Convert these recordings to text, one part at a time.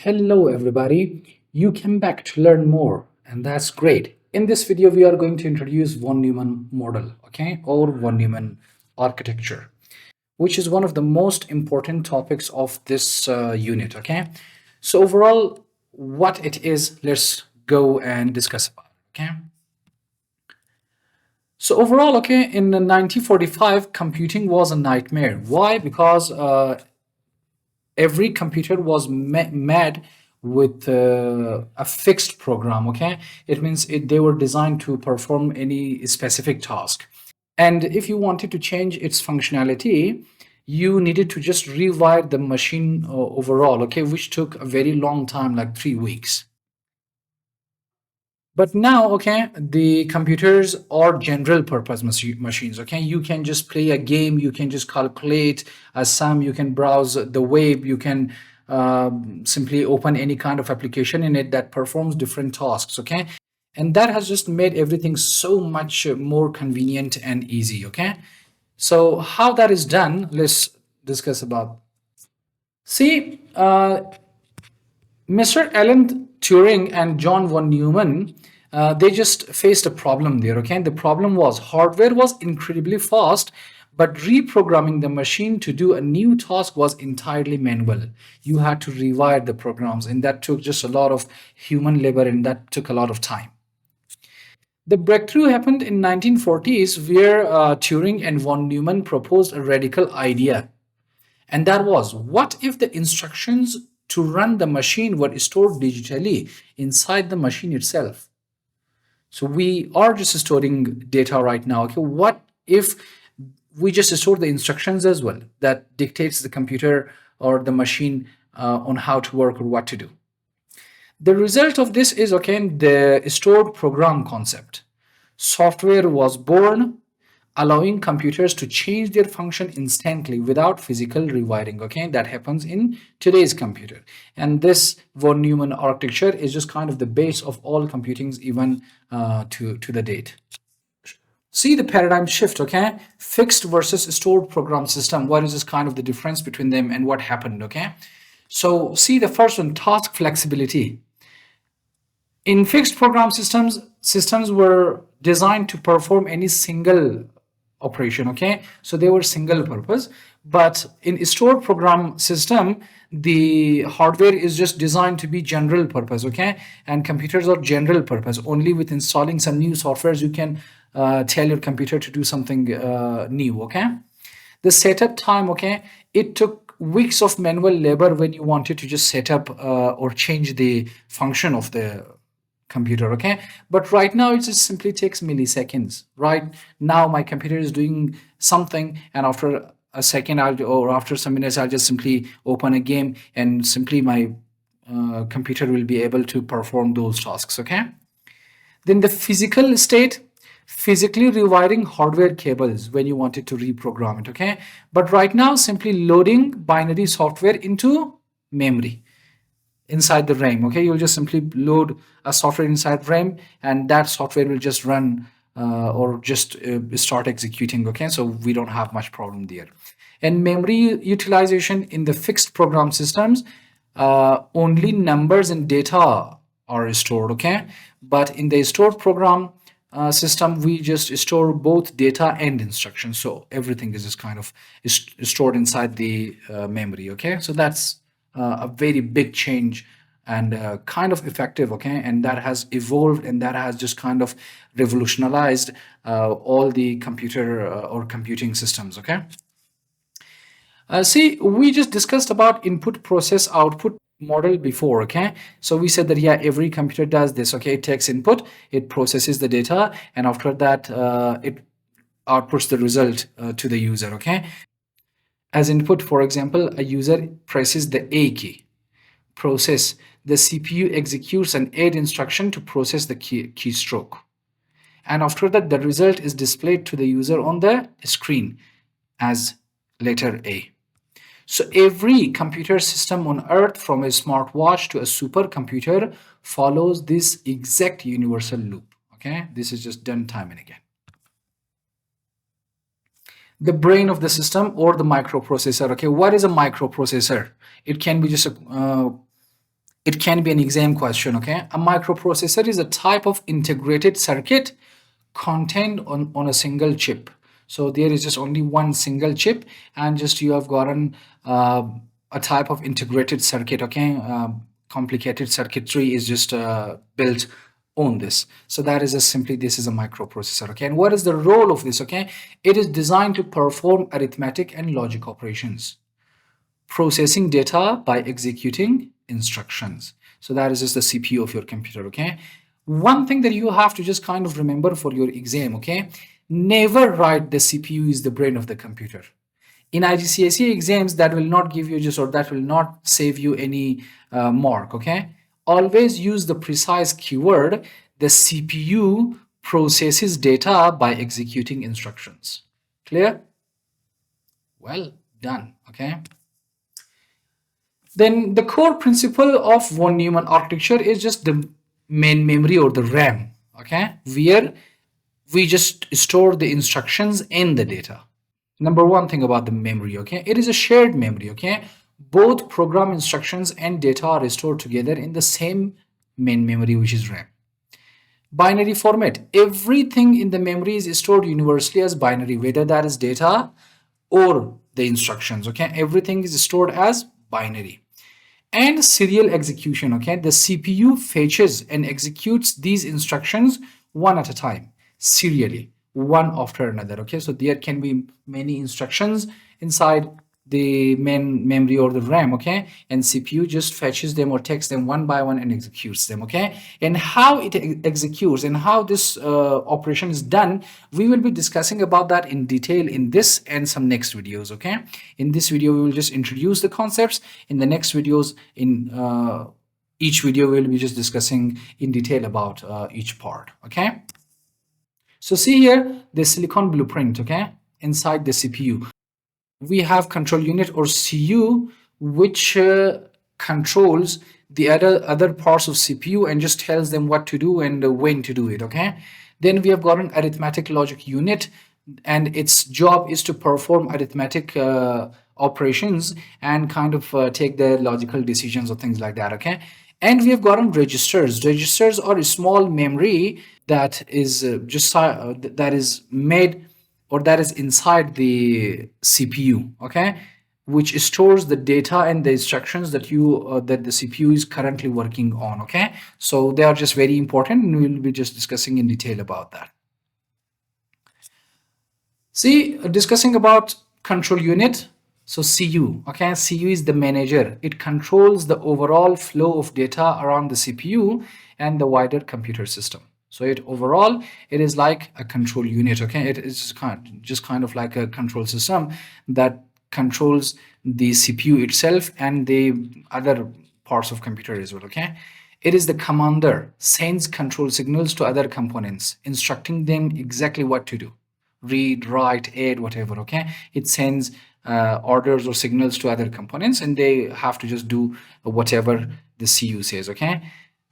Hello everybody, you came back to learn more and that's great. In this video we are going to introduce von Neumann model, okay, or von Neumann architecture, which is one of the most important topics of this unit, okay. So overall what it is, let's go and discuss about it, okay. So overall, okay, in 1945 computing was a nightmare. Why? Because every computer was made with a fixed program, okay. It means they were designed to perform any specific task, and if you wanted to change its functionality you needed to just rewire the machine overall, okay, which took a very long time, like 3 weeks. But now, okay, the computers are general purpose machines, okay. You can just play a game, you can just calculate a sum, you can browse the web, you can simply open any kind of application in it that performs different tasks, okay. And that has just made everything so much more convenient and easy, okay. So how that is done, let's discuss about. See, Mr. Alan Turing and John von Neumann, they just faced a problem there, okay? The problem was hardware was incredibly fast, but reprogramming the machine to do a new task was entirely manual. You had to rewire the programs, and that took just a lot of human labor, and that took a lot of time. The breakthrough happened in 1940s, where Turing and von Neumann proposed a radical idea. And that was, what if the instructions to run the machine were stored digitally inside the machine itself? So we are just storing data right now. Okay, what if we just store the instructions as well that dictates the computer or the machine on how to work or what to do? The result of this is, okay, the stored program concept. Software was born, allowing computers to change their function instantly without physical rewiring, okay. That happens in today's computer, and this von Neumann architecture is just kind of the base of all computings, even to the date. See the paradigm shift, okay. Fixed versus stored program system, what is this kind of the difference between them and what happened, okay. So see the first one, task flexibility. In fixed program systems were designed to perform any single operation, okay, so they were single purpose. But in a stored program system, the hardware is just designed to be general purpose, okay, and computers are general purpose. Only with installing some new softwares you can tell your computer to do something new, okay. The setup time, okay, it took weeks of manual labor when you wanted to just set up or change the function of the computer, okay. But right now it just simply takes milliseconds. Right now my computer is doing something, and after a second or after some minutes I'll just simply open a game, and simply my computer will be able to perform those tasks, okay. Then the physical state, physically rewiring hardware cables when you wanted to reprogram it, okay. But right now simply loading binary software into memory inside the RAM, okay. You'll just simply load a software inside RAM, and that software will just run or just start executing, okay. So we don't have much problem there. And memory utilization in the fixed program systems, only numbers and data are stored, okay. But in the stored program system, we just store both data and instructions, so everything is just kind of stored inside the memory, okay. So that's a very big change, and kind of effective, okay, and that has evolved, and that has just kind of revolutionized all the computer or computing systems, okay. See, we just discussed about input process output model before, okay. So we said that, yeah, every computer does this, okay. It takes input, it processes the data, and after that it outputs the result to the user, okay. As input, for example, a user presses the A key. Process, the CPU executes an add instruction to process the keystroke. And after that, the result is displayed to the user on the screen as letter A. So every computer system on earth, from a smartwatch to a supercomputer, follows this exact universal loop, okay. This is just done time and again. The brain of the system, or the microprocessor, okay. What is a microprocessor? It can be just a It can be an exam question, okay? A microprocessor is a type of integrated circuit contained on a single chip. So there is just only one single chip, and just you have gotten a type of integrated circuit, okay? Complicated circuitry is just built on this. So that is just simply, this is a microprocessor, okay? And what is the role of this, okay? It is designed to perform arithmetic and logic operations, processing data by executing instructions. So that is just the CPU of your computer, okay? One thing that you have to just kind of remember for your exam, okay? Never write the CPU is the brain of the computer. In IGCSE exams, that will not give you just, or that will not save you any mark, okay? Always use the precise keyword. The CPU processes data by executing instructions. Clear? Well done, okay? Then the core principle of von Neumann architecture is just the main memory, or the RAM, okay, where we just store the instructions in the data. Number one thing about the memory, okay, it is a shared memory, okay. Both program instructions and data are stored together in the same main memory, which is RAM. Binary format, everything in the memory is stored universally as binary, whether that is data or the instructions, okay, everything is stored as binary. And serial execution, okay, the CPU fetches and executes these instructions one at a time, serially, one after another, okay. So there can be many instructions inside the main memory or the RAM, okay, and CPU just fetches them or takes them one by one and executes them, okay. And how it executes and how this operation is done, we will be discussing about that in detail in this and some next videos, okay. In this video we will just introduce the concepts. In the next videos, in each video we will be just discussing in detail about each part, okay. So see here the silicon blueprint, okay. Inside the CPU we have control unit or CU, which controls the other parts of CPU and just tells them what to do and when to do it, okay. Then we have got an arithmetic logic unit, and its job is to perform arithmetic operations and kind of take the logical decisions or things like that, okay. And we have gotten registers. Registers are a small memory that is that is made, or that is inside the CPU, okay, which stores the data and the instructions that that the CPU is currently working on, okay. So they are just very important, and we will be just discussing in detail about that. See, discussing about control unit. So CU, okay, CU is the manager. It controls the overall flow of data around the CPU and the wider computer system. So it overall, it is like a control unit, okay. It is just kind of like a control system that controls the CPU itself and the other parts of computer as well, okay. It is the commander, sends control signals to other components, instructing them exactly what to do. Read, write, add, whatever, okay. It sends orders or signals to other components, and they have to just do whatever the CU says, okay.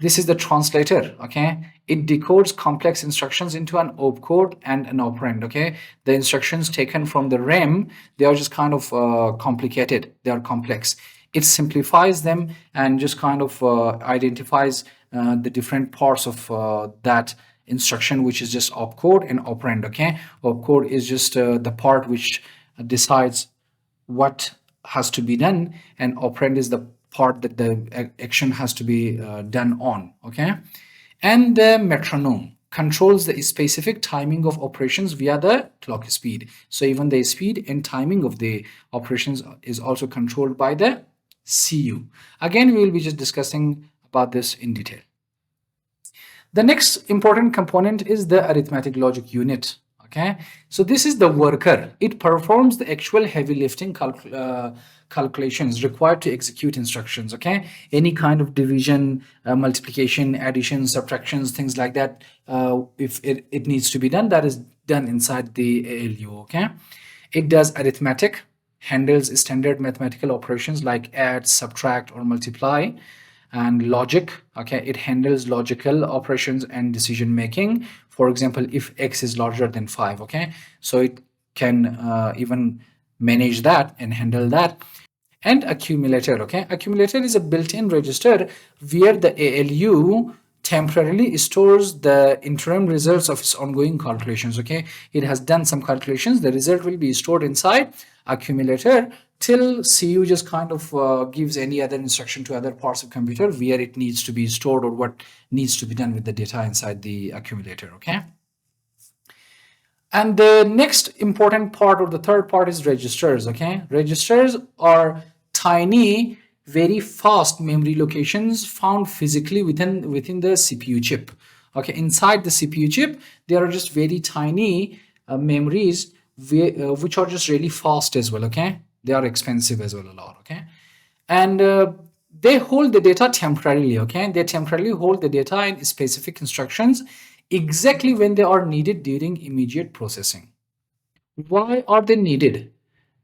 This is the translator, okay. It decodes complex instructions into an opcode and an operand, okay. The instructions taken from the RAM, they are just kind of complicated, they are complex. It simplifies them and just kind of identifies the different parts of that instruction, which is just opcode and operand, okay. Opcode is just the part which decides what has to be done, and operand is the part that the action has to be done on, okay. And the metronome controls the specific timing of operations via the clock speed. So even the speed and timing of the operations is also controlled by the CU. Again, we will be just discussing about this in detail. The next important component is the arithmetic logic unit, okay. So this is the worker. It performs the actual heavy lifting calculations required to execute instructions, okay. Any kind of division, multiplication, addition, subtractions, things like that, if it needs to be done, that is done inside the ALU, okay. It does arithmetic, handles standard mathematical operations like add, subtract, or multiply. And logic, okay, it handles logical operations and decision making. For example, if x is larger than 5, okay, so it can even manage that and handle that. and accumulator. Okay, accumulator is a built-in register where the ALU temporarily stores the interim results of its ongoing calculations. Okay, it has done some calculations, the result will be stored inside accumulator till CU just kind of gives any other instruction to other parts of computer where it needs to be stored or what needs to be done with the data inside the accumulator. Okay, and the next important part, or the third part, is registers. Okay, registers are tiny, very fast memory locations found physically within the CPU chip. Okay, inside the CPU chip there are just very tiny memories which are just really fast as well. Okay, they are expensive as well a lot. Okay, and they hold the data temporarily. Okay, they temporarily hold the data in specific instructions exactly when they are needed during immediate processing. Why are they needed?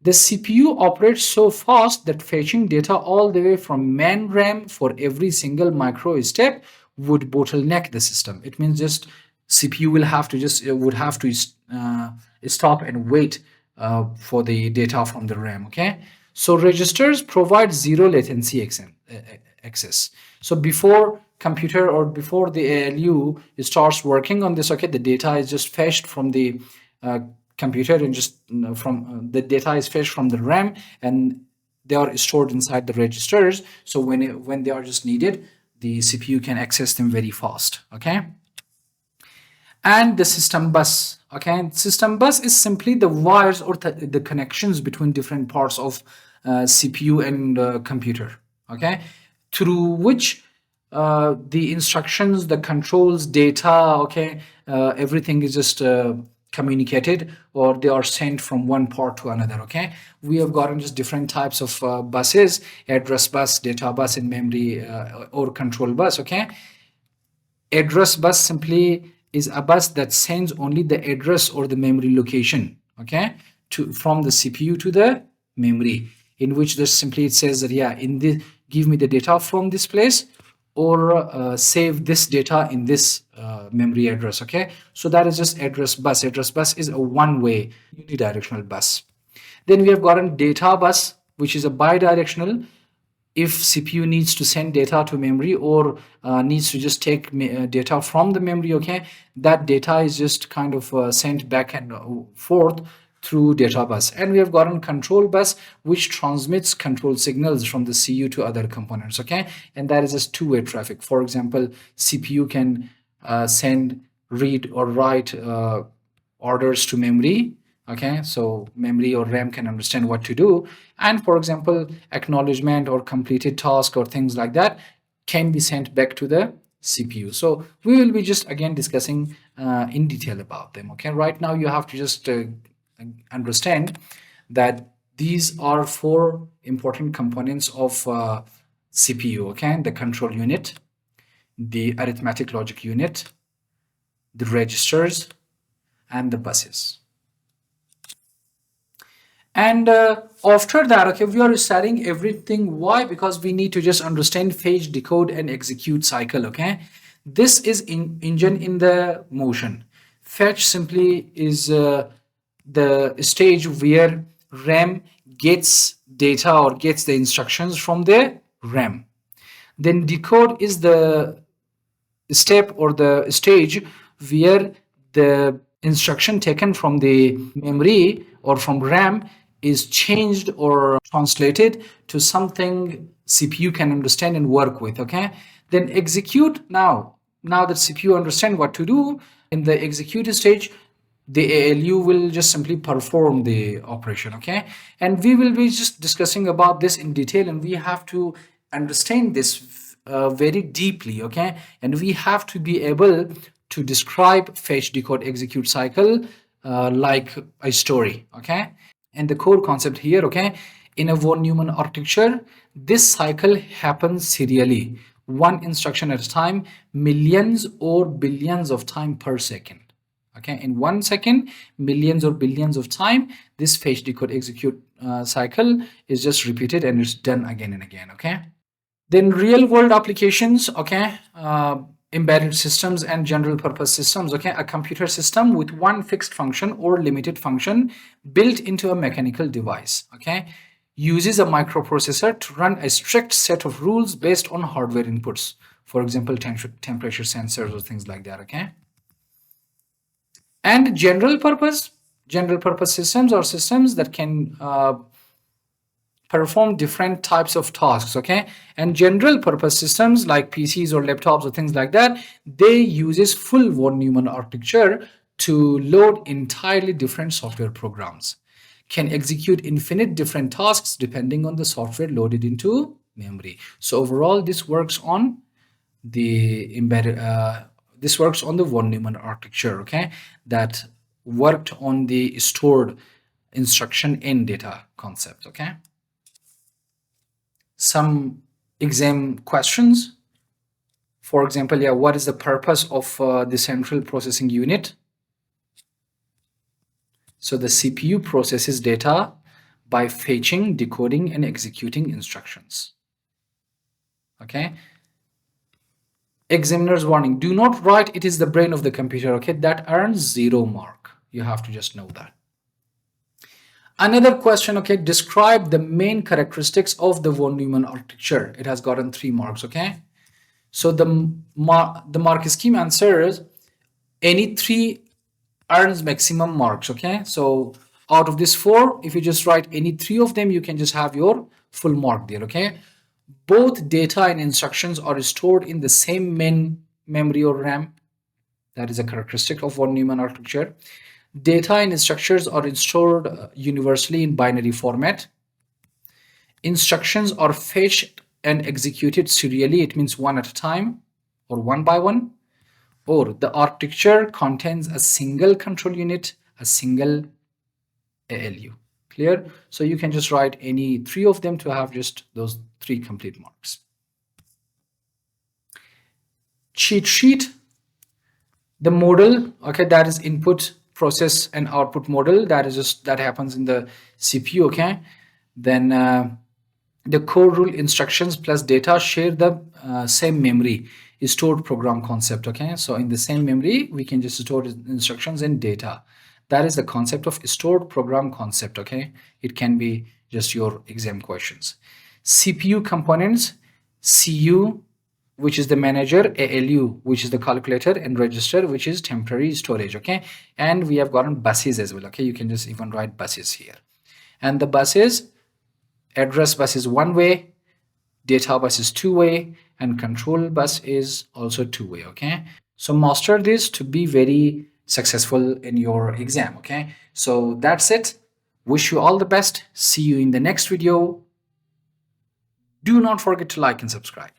The CPU operates so fast that fetching data all the way from main RAM for every single micro step would bottleneck the system. It means just CPU will have to just would have to stop and wait for the data from the RAM. Okay, so registers provide zero latency access. So before computer or before the ALU starts working on this, okay, the data is just fetched from the computer and just from the data is fetched from the RAM and they are stored inside the registers. So when they are just needed, the CPU can access them very fast. Okay, and the system bus. Okay, system bus is simply the wires or the connections between different parts of CPU and computer. Okay, through which the instructions, the controls, data, okay, everything is just communicated, or they are sent from one part to another. Okay, we have gotten just different types of buses: address bus, data bus, and memory or control bus. Okay, address bus simply is a bus that sends only the address or the memory location, okay, to from the CPU to the memory, in which this simply it says that, yeah, in this give me the data from this place, or save this data in this memory address. Okay, so that is just address bus. Address bus is a one-way unidirectional bus. Then we have gotten data bus, which is a bidirectional. If CPU needs to send data to memory or needs to just take data from the memory, okay, that data is just kind of sent back and forth through data bus. And we have gotten control bus, which transmits control signals from the CPU to other components. Okay, and that is just two-way traffic. For example, CPU can send, read, or write orders to memory. Okay, so memory or RAM can understand what to do, and for example, acknowledgement or completed task or things like that can be sent back to the CPU. So we will be just again discussing in detail about them. Okay, right now you have to just understand that these are four important components of CPU. Okay, the control unit, the arithmetic logic unit, the registers, and the buses. And after that, okay, we are studying everything. Why? Because we need to just understand fetch, decode, and execute cycle. Okay, this is engine in the motion. Fetch simply is the stage where RAM gets data or gets the instructions from the RAM. Then decode is the step or the stage where the instruction taken from the memory or from RAM is changed or translated to something CPU can understand and work with. Okay, then execute. Now that CPU understand what to do in the execute stage, the ALU will just simply perform the operation. Okay, and we will be just discussing about this in detail, and we have to understand this very deeply. Okay, and we have to be able to describe fetch, decode, execute cycle like a story. Okay, and the core concept here, okay, in a von Neumann architecture, this cycle happens serially, one instruction at a time, millions or billions of time per second. Okay, in 1 second, millions or billions of time, this fetch, decode, execute cycle is just repeated and it's done again and again. Okay, then real world applications. Okay, embedded systems and general purpose systems. Okay, a computer system with one fixed function or limited function built into a mechanical device. Okay, uses a microprocessor to run a strict set of rules based on hardware inputs. For example, temperature sensors or things like that, okay? And general purpose systems are systems that can perform different types of tasks, okay? And general purpose systems like PCs or laptops or things like that, they uses full von Neumann architecture to load entirely different software programs, can execute infinite different tasks depending on the software loaded into memory. So overall, this works on the embedded this works on the von Neumann architecture, okay, that worked on the stored instruction in data concept, okay. Some exam questions. For example, yeah, what is the purpose of the central processing unit? So the CPU processes data by fetching, decoding, and executing instructions. Okay. Examiner's warning: do not write "it is the brain of the computer." Okay, that earns 0 mark. You have to just know that. Another question, okay, describe the main characteristics of the von Neumann architecture. It has gotten 3 marks, okay. So the mark scheme answers any 3 earns maximum marks, okay. So out of this 4, if you just write any 3 of them, you can just have your full mark there, okay. Both data and instructions are stored in the same main memory or RAM. That is a characteristic of von Neumann architecture. Data and instructions are stored universally in binary format. Instructions are fetched and executed serially. It means one at a time or one by one. Or the architecture contains a single control unit, a single ALU. Clear? So you can just write any 3 of them to have just those 3 complete marks. Cheat sheet. The model, okay, that is input, process, and output model. That is just that happens in the CPU, okay. Then the core rule instructions plus data share the same memory, stored program concept, okay. So in the same memory, we can just store instructions and data. That is the concept of stored program concept, okay. It can be just your exam questions. CPU components: CU, which is the manager, ALU, which is the calculator, and register, which is temporary storage, okay. And we have gotten buses as well, okay. You can just even write buses here. And the buses: address bus is 1-way, data bus is 2-way, and control bus is also 2-way, okay. So master this to be very successful in your exam, okay. So that's it. Wish you all the best. See you in the next video. Do not forget to like and subscribe.